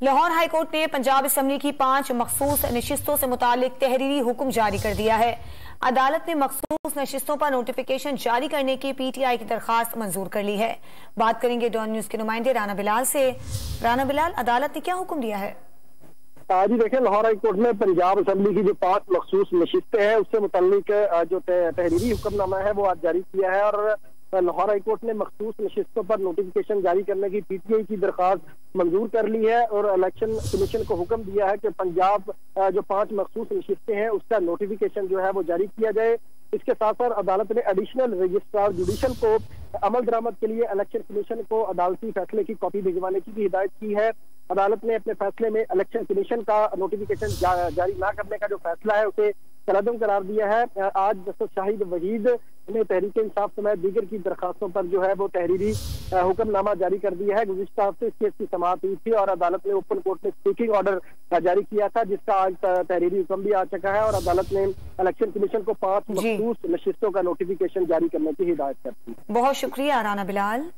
Lahore high court ने Punjab assembly की 5 मखसूस नशिस्तों से मुतालिक तहरीरी हुक्म जारी कर दिया है। अदालत ने मखसूस नशिस्तों पर नोटिफिकेशन जारी करने की पीटीआई की दरखास्त मंजूर कर ली है। बात करेंगे डॉन न्यूज के नुमाइंदे राना बिलाल से। राना बिलाल, अदालत ने क्या हुक्म दिया है? जी देखें, लाहौर हाईकोर्ट में पंजाब असम्बली की जो 5 मखसूस नशिस्तें हैं उससे मुतालिक जो तहरीरी हुक्मनामा है वो आज जारी किया है। और लाहौर हाईकोर्ट ने मखसूस नशिस्तों पर नोटिफिकेशन जारी करने की पीटीआई की दरखास्त मंजूर कर ली है और इलेक्शन कमीशन को हुक्म दिया है कि पंजाब जो 5 मखसूस नशिस्तें हैं उसका नोटिफिकेशन जो है वो जारी किया जाए। इसके साथ साथ अदालत ने एडिशनल रजिस्ट्रार जुडिशल को अमल दरामद के लिए इलेक्शन कमीशन को अदालती फैसले की कॉपी भिजवाने की भी हिदायत की है। अदालत ने अपने फैसले में इलेक्शन कमीशन का नोटिफिकेशन जारी न करने का जो फैसला है उसे कलअदम करार दिया है। आज जस्टिस शाहिद वहीद ने तहरीक इंसाफ समेत दीगर की दरखास्तों पर जो है वो तहरीरी हुक्मनामा जारी कर दिया है। गुज़िश्ता हफ्ते इस केस की समाअत हुई थी और अदालत ने ओपन कोर्ट में स्पीकिंग ऑर्डर जारी किया था, जिसका आज तहरीरी हुक्म भी आ चुका है और अदालत ने इलेक्शन कमीशन को 5 मखसूस नशिस्तों का नोटिफिकेशन जारी करने की हिदायत कर दी। बहुत शुक्रिया राना बिलाल।